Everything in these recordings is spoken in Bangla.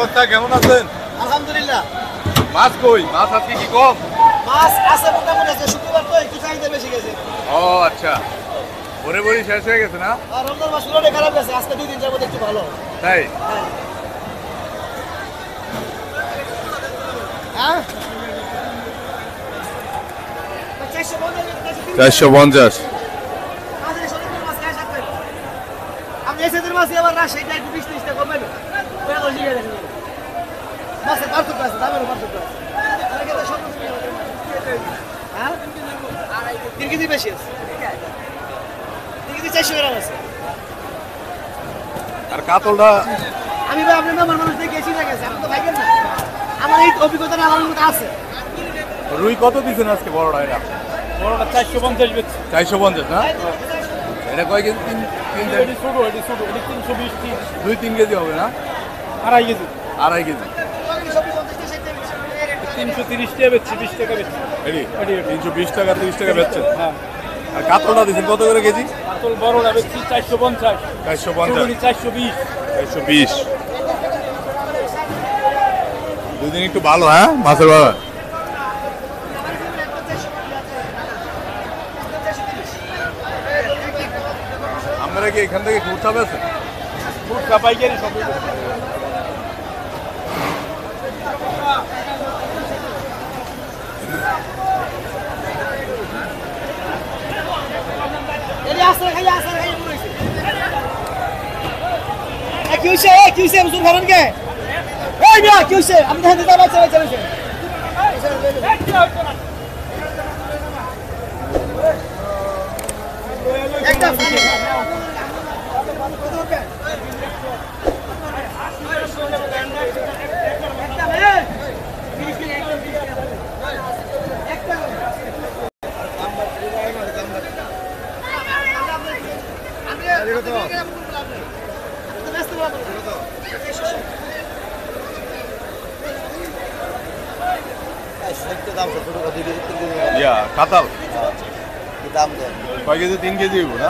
অবস্থা? কেমন আছেন? আলহামদুলিল্লাহ। মাছ কই? মাছ আজকে কি কম? মাছ আছে মোটামুটি আছে, শুক্রবার তো একটু চাহিদা বেশি গেছে। ও আচ্ছা, ভরে ভরে শেষ হয়ে গেছে না? আর রমজান মাস পুরোটাই খারাপ গেছে, আজকে 2 দিন যাবত একটু ভালো। তাই? হ্যাঁ। 450। আপনি এসেদের মাছ আবার না, সেটা একটু 20-30 টাকা কমে না। মাছের পার্থক্য আছে, দামেরও পার্থক্য আছে। হ্যাঁ 3 কেজি বেশি আছে, 3 কেজি 400 গ্রাম আছে। আর কাতলটা আমি ভাই আপনার নাম্বার মানুষ দেখে এসে গেছে, আপনি তো ভাইবেন না। আমার এই অভিজ্ঞতা আমার মধ্যে আছে। রুই কত দিচ্ছেন আজকে বড়টা? এটা বড়টা 450 বেচছে। 450 না? এটা কয় কেজি? 3 এটি ছোট, এটি 320 2-3 কেজি হবে না? 2.5 কেজি। 2.5 কেজি। 330 টাকা বেচছে, 20 টাকা বেচছে। এটি 320 টাকা 30 টাকা বেচছে। হ্যাঁ। আর কাতলটা দিচ্ছেন কত করে কেজি? কাতল বড়টা বেচছি 450, 450, 420। 420। দুদিন একটু ভালো, হ্যাঁ মাছের বাজার। আমরা কি এখান থেকে খুচরা বেচেন? ফুটকা পাইকারি সব। কি হইছে বুঝুন ভাবেন কে? এই না কি হইছে? আপনি দেখেন দিতে বাচ্চা চলেছে। একটা কাতাল দাম দেন কয় কেজি? 3 কেজি হইব না?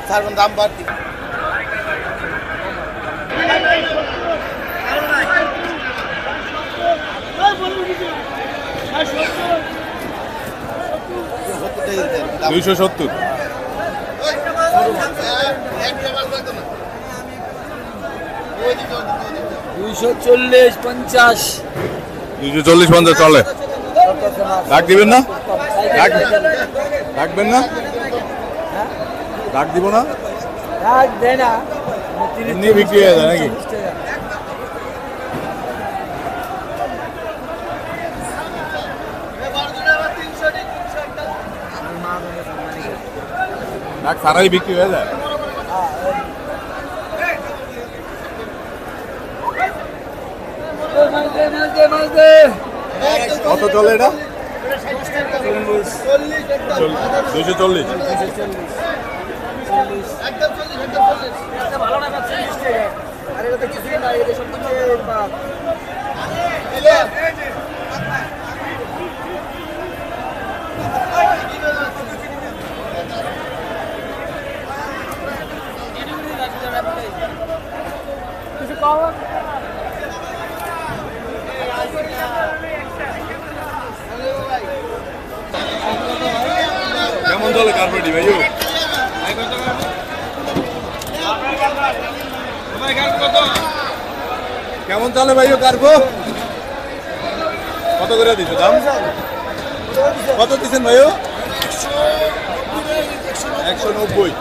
স্যার দাম বাড়তি। $270। 240-50। 240-50 চলে। ডাক দিবেন না? ডাকবেন না? ডাক দিব না? এমনি বিক্রি হয়ে যায় নাকি? ডাক সারাই বিক্রি হয়ে যায়। কত চলে এটা? 240। কেমন চলে কার্পেটি ভাইও? কেমন চলে ভাইও কার্পো? কত করে দিচ্ছ দাম? কত দিচ্ছেন ভাইও? 190।